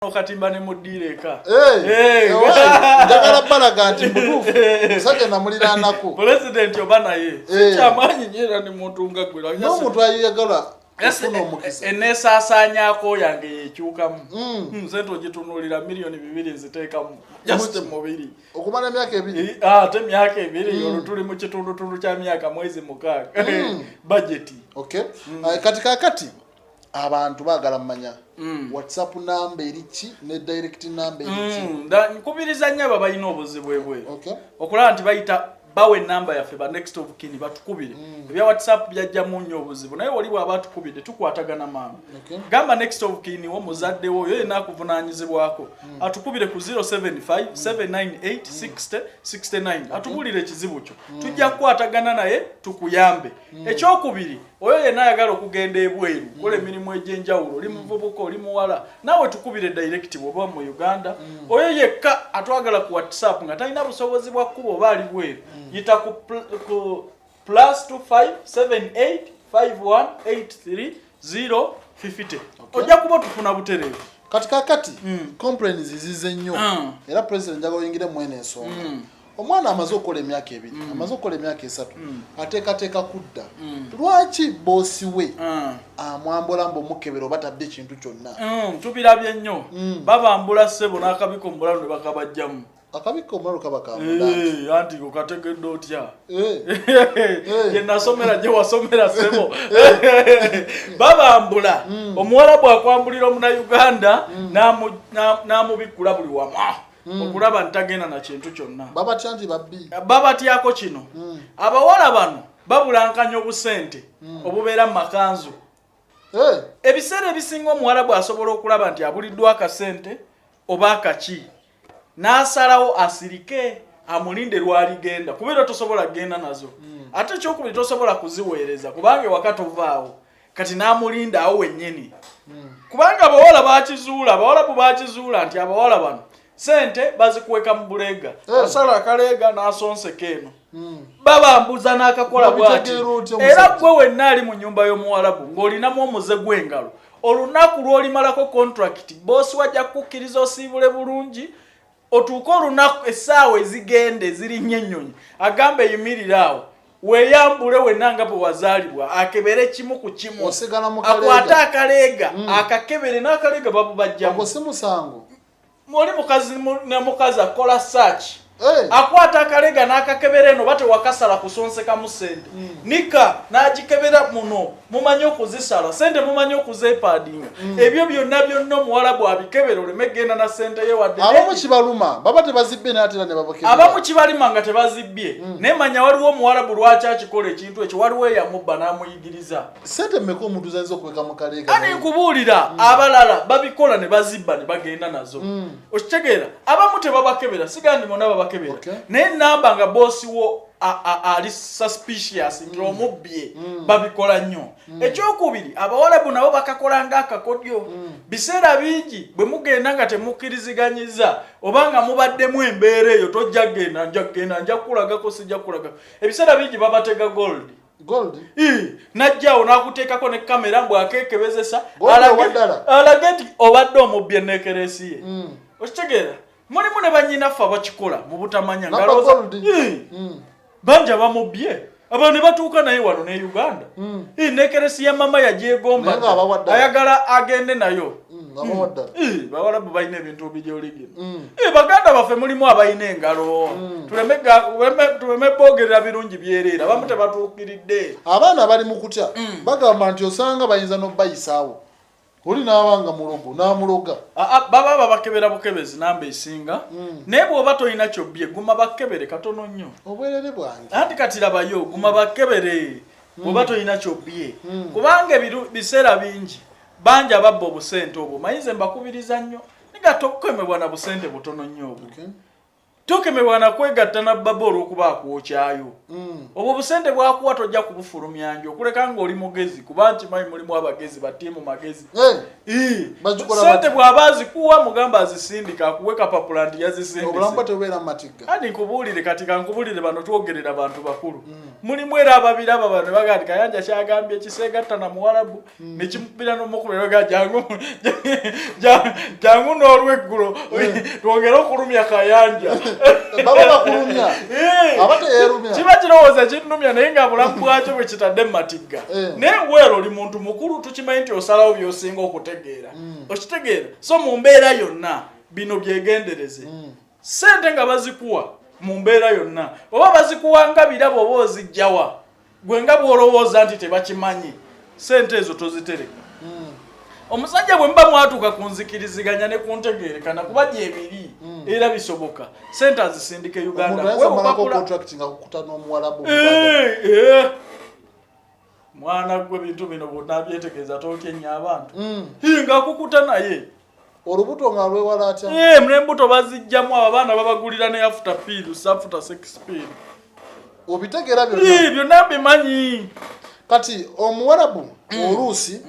okatimba ne mudireka ndagala balaga nti mutuufu musajja namuliranako president Obama ye kyamanyi nyera ni muntu nga gwe n'omuntu ayagala okufuna omukisa eneesaasaanyako yange yekyukamu nzento gitunulira miliyoni 2 ziteekamu just mubiri okumala emyaka 2 ate emyaka 2 olwo tuli mu kitundutundu kya myaka mwezi 6 budget okay kati kakati abantu bagala mmanya WhatsApp number erichi ne direct number erichi nkubiriza nnyo ababalina obuzibu bwe okay okulaba nti bayita bawe number yaffe ba next of kin batukubire ebya WhatsApp byajja mu nnyo obuzibu naye oli bwa batukubide tukwatagana mama gamba next of kin wo muzadde wo yo ena kuvunanyizibwako atukubire ku 075 798 6069 atubulire ekizibu kyo tujja kukwatagana naye tukuyambe ekyokubiri oyo yena ayagala okugenda ebweru kola emirimu egy'enjawulo oli muvubuka oli muwala nawe tukubire direct bw'oba mu Uganda oyo yekka atwagala ku WhatsApp nga talina busobozi bwa kuba oba ali bweru yita ku +25785183050 ojja kuba tufuna butereevu kati complaints zizize nnyo era president njaga oyingire mwene ensonga omwana amaze okola emyaka 2 amaze okola emyaka 3 ateekateeka kudda lwaki bosi we amwambola mbo mukebero batadde ekintu kyonna tubirabye nnyo babambula ssebo n'akabiko mbulalu ne bakabajjamu akabiko omulalo kabakambula anti okategedde otya ye nasomera gye wasomera ssebo babambula omuwala bw'akwambulira omunayuganda n'amubikkula buli wama okulaba ntagenda na kintu kyonna babatyako kino abawala bano babulankanya obusente obubeera mu makanzu ebiseera ebisinga omuwala bw'asobola okulaba nti abuliddwa akasente oba akaki n'asalawo asirike amulinde lwaligenda kubeera tosobola kgenda nazo ate ekyokubiri tosobola kuziweereza kubanga ewaka tovaawo kati n'amulinda awo wennyini kubanga abawala bakizuula nti abawala bano sente bazikuweka mu bulega asala akaleega n'asonseka eno babambuza n'akakola bwati era gwe wenna ali mu nyumba y'omuwalabu ng'olinamu omuze gw'engalo olunaku lw'olimalako contract boosi wajja kukkiriza osiibule bulungi otuuka olunaku essaawa ezigende zirinnyo ennyonyi agambe yimirira awo weeyambule wenna nga bwe wazaalibwa akebere kimu ku kimu akwate akaleega akakebere n'akaleega babubajjamu oli mukazi akola search akwata akalega n'akakebera eno bate wakasala kusonseka mu sente nika n'agikebera muno mumanyi okuzisala sente mumanyi okuzeepadinga ebyo byonna omuwala bw'abikebera oleme genda na sente ye wadde abamu kibaluma baba tebazibbye n'atera ne babakebera abamu kibalima nga tebazibbye nemanya waliwo omuwala bulwaki akikola ekintu ekyo waliwo eyamubba n'amuyigiriza sente mmeka omuntu zayinza okuweka mu kaleega ani nkubuulira abalala babikola ne bazibba ne bagenda nazo okitegeera abamu tebabakebera sigandi mona babakebera naye namba nga boosi wo ali suspicious nti omubbye babikola nnyo ekyokubiri abawalabu nabo bakakola ng'akakodyo biseera bingi bwe mugenda nga temukkiriziganyiza oba nga mubaddemu embeera eyo tojja genda nja kukulagako sijja kukulagako ebiseera bingi babatega gold najjaawo n'akuteekako ne kamera bw'akeekebezesa alage nti obadde omubbi eneekeresi ye okitegeera mulimu ne banyinaffe abakikola mu butamanya banja bamubye abantu ne batuuka naye wano ne Uganda nekeresi ya mama yagyegomba ayagala agende nayo bawalabu balina ebintu bijoligina baganda baffe mulimu abalina engalo tuleme bogerera birungi byereera abamu tebatuukiridde abaana bali mu kutya bagamba nti osanga bayinza n'obbayisaawo oli n'abanga mulogo n'amuloga baba babakebera bukebezi namba esinga naye bw'oba tolina kyobbye guma bakebere katono nnyo obwerere bwange anti kati labayo guma bakebere bw'oba tolina kyobbye kubanga biseera bingi bangi ababba obusente obwo mayinze mbakubiriza nnyo niga tokemebwa na busente butono nnyo obwo tokemebwa na kwegatta na baba olw'okuba akwokyayo. Obwo busente bwakuwa tojja kubufulumya njo okuleka ng'oli mugezi kuba nkimanyi mulimu abagezi batiimu magezi. Sente bw'aba azikuwa mugamba azisindika akuwe kapapula nti yazisindise. Obulamu tebubeera mu matigga. Kati nkubuulire kati kankubuulire bano twogerera bantu bakulu. Mulimu era ababiri abo bano baga nti Kayanja kyagambye kiseegatta na Muwarabu ne kimupira n'omukulu baga jangu n'olweggulo twongere okulumya Kayanja. Baba bakulumya. Abate yerumya. Kiba kirowooza kinnumya naye nga bulamu bwakyo bwe kitadde mu matigga. Naye weero oli muntu mukulu tukimanyi nti osalawo by'osinga okutegeera. Okitegeera? So mu mbeera yonna bino byegendereze. Sente nga bazikuwa mu mbeera yonna oba bazikuwa nga birabo oba ozijjawa gwe nga bw'olowooza nti tebakimanyi sente ezo tozitereka. Omusajja bwe mba mwatuuka ku nzikiriziganya ne ku ntegeerekana kuba gyebiri era bisoboka sente azisindike Uganda. Mwana gwe bintu bino bonna byetegeeza tookenya abantu nga kukuta naye olubuto nga lwewala atya mlembuto bazijjamu abaana babagulira ne after pill after sex pill obitegeera byonna bimanyi. Kati Omuwarabu oluusi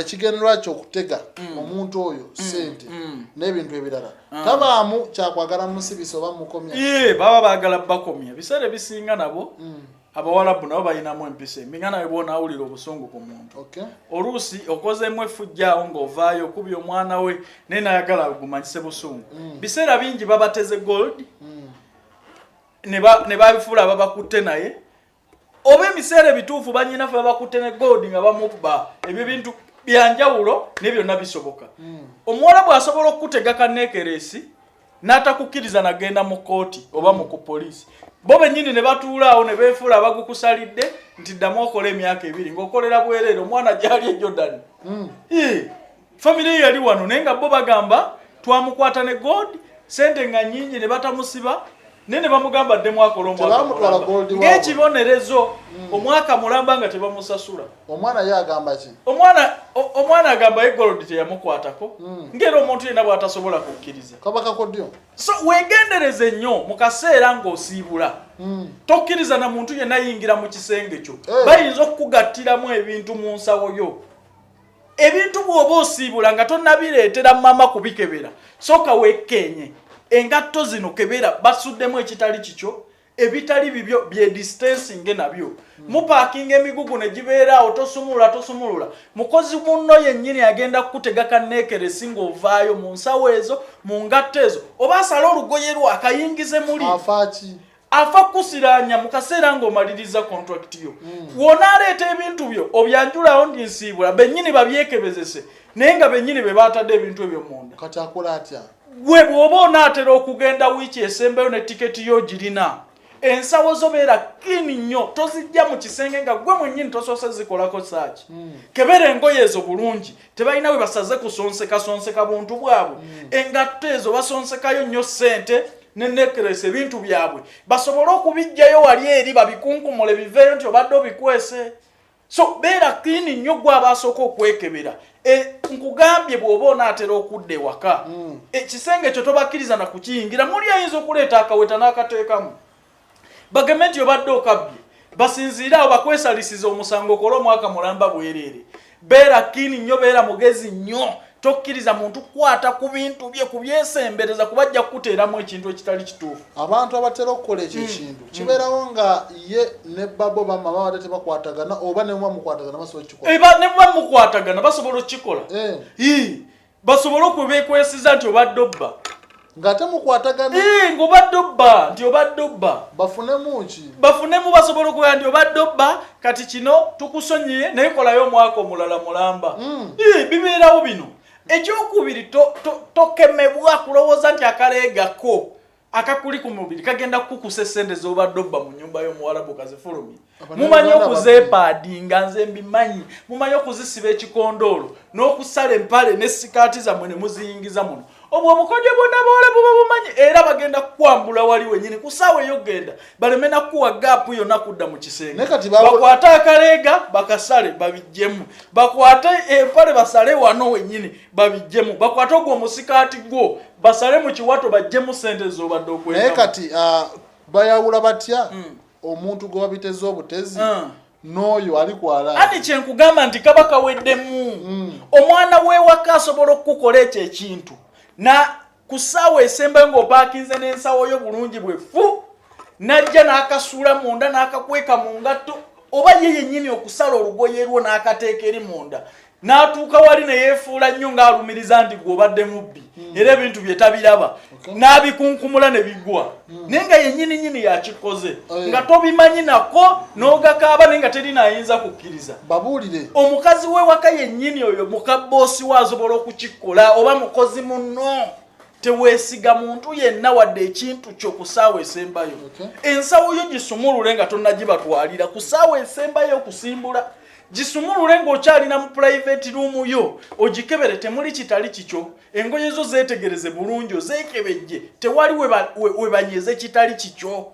ekigendererwa ky'okutega omuntu oyo sente n'ebintu ebirala tabaamu kyakwagala musibisa oba mukomya. Baba baagala bakomya biseera ebisinga nabo Abawarabu nabo balinamu empisa embi nawe bw'ona awulira obusungu ku muntu. Oluusi okozeemu effujjaawo ng'ovaayo okubya omwana we naye nayagala gumanyise busungu. Biseera bingi babateze gold ne babifuula ababakutte naye oba ebiseera ebituufu banyinafe babakutte ne gold nga bamukuba ebyo bintu byanjawulo ne byonna bisoboka. Omuwarabu asobola okukutega kanneekeresi n'atakukkiriza nagenda mu kooti oba mu kupoliisi. Bo bennyini ne batuulaawo ne beefuula abagukusalidde nti ddamu okola emyaka 2 ng'okolera bwereere omwana gyali e Jordan. Famire yali wano naye nga bo bagamba twamukwata ne gold sente nga nnyingi ne batamusiba ne bamugamba ddemu akola omwaka ng'ekibonerezo omwaka mulamba nga tebamusasula. Omwana ye agamba ki? Omwana agamba ye gold teyamukwatako ng'era omuntu yenna bw'atasobola kukkiriza. Kabaka kodyo. So weegendereze nnyo mu kaseera ng'osiibula. Tokkiriza na muntu yenna yingira mu kisenge kyo. Bayinza okukugattiramu ebintu mu nsawo yo. Ebintu bw'oba osiibula nga tonnabireetera mama kubikebera sooka weekkenye. Engatto zino kebera basuddemu ekitali kikyo ebitali bibyo bye distancing nabyo mu parking emigugu ne gibeera tosumulula mukozi munno yennyini agenda kukutega kanneekeresi ng'ovaayo mu nsawo ezo mu ngatto ezo oba asala olugoye lwo akayingize muli afa kusiranya mu kaseera ng'omaliriza contract yo wonaleeta ebintu byo obyanjulawo ndi nsiibula bennyini babyekebezese naye nga bennyini be baatadde ebintu ebyo munda. Kati akola atya? Gwe bw'oba onaatera okugenda wiiki esembeyo ne tiketi yo girina ensawo zo beera kini nnyo tozijja mu kisenge nga gwe mwennyini tosoose zikolako saaki. Kebera engoye ezo bulungi tebalina we basaze kusonseka buntu bwabwe. Engatto ezo basonsekayo nnyo ssente ne necklace ebintu byabwe basobole okubijjayo wali eri babikunkumule biveeyo nti obadde obikwese. So beera kini nnyo gwe abasooka okwekebera. Nkugambye bw'oba onaatera okudda ewaka ekisenge kyo tobakkiriza na kukiyingira muli ayinza okuleeta akaweta n'akateekamu bagambe nti obadde okabbye basinziiraawo bakwesalisiza omusango okola omwaka mulamba bwereere. Beera kini nnyo beera mugezi nnyo tokkiriza muntu kwata ku bintu bye kubyesembereza kubajja kukuteeramu ekintu ekitali kituufu. Abantu abatera okukola ekyo ekintu kibeerawo nga ye ne babo bamama badde tebakwatagana oba ne muba mukwatagana basobola okukikola. Ne muba mukwatagana basobola okukikola. Basobola okubeekwesiza nti obadde obba ng'ate mukwatagana ng'obadde obba nti obadde obba bafunemu ki? Bafunemu basobola okugaa nti obadde obba kati kino tukusonyiye naye kolayo omwaka omulala mulamba. Bibeerawo bino. Ekyokubiri tokemebwa kulowooza nti akaleegako akakuli ku mubiri kagenda kukukusa essente z'obadde obba mu nnyumba y'Omuwarabu kazifulumye. Mumanyi okuzeepaadinga nze mbimanyi mumanyi okuzisiba ekikondoolo n'okusala empale ne sikaati zammwe ne muziyingiza muno obwo obukodyo bwonna bwole buba bumanyi era bagenda kukwambula wali wenyini ku ssaawa eyo genda baleme nakuwa gaapu yonna kudda mu kisenge bakwate akaleega bakasale babijjemu bakwate empale basale wano wenyini babijjemu bakwate ogwo omusikaati gwo basale mu kiwato bajjemu ssente z'obadde okwega naye kati bayawula batya omuntu gwe babiteze obutezi n'oyo ali kwala ati kyenkugamba nti kaba kaweddemu omwana w'ewaka asobola okukukola ekyo ekintu na ku ssaawa esembayo ng'opaakinze n'ensawo yo bulungi bwefu najja n'akasuula munda n'akakweka mu ngatto oba ye yennyini okusala olugoye lwo n'akateeka eri munda n'atuuka wali ne yeefuula nnyo ng'alumiriza nti gw'obadde mubbi era ebintu bye tabiraba n'abikunkumula ne bigwa naye nga yennyini nnyini yakikoze nga tobimanyi nako n'ogakaaba naye nga terina ayinza kukkiriza babuulire omukazi w'ewaka yennyini oyo mukabboosi we asobola okukikola oba mukozi munno teweesiga muntu yenna wadde ekintu kyo ku ssaawa esembayo ensawo yo gisumulule nga tonnagibatwalira ku ssaawa esembayo okusimbula gisumulule ng'okyalina mu private room yo ogikebere temuli kitali kikyo engoye zo zeetegereze bulungi ozeekebejje tewali we banyeze kitali kikyo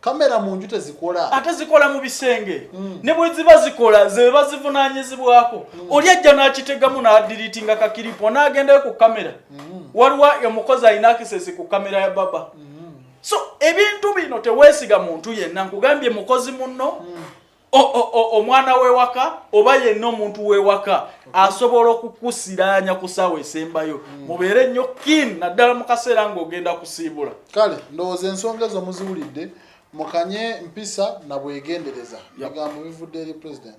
kamera mu nju tezikola ate zikola mu bisenge ne bwe ziba zikola ze bazivunaanyizibwako oli ajja n'akitegamu n'adiritinga kakiripo n'agendayo ku kamera waliwo omukozi alina akisesi ku kamera ya baba so ebintu bino teweesiga muntu yenna nkugambye mukozi munno omwana w'ewaka oba yenna omuntu w'ewaka asobola okukusiraanya ku ssaawa esembayo mubeere nnyo keen naddala mu kaseera ng'ogenda kusiibula kale ndowooza ensonga ezo muziwulidde mukanye mpisa na bwegendereza bigambo bivudde eri president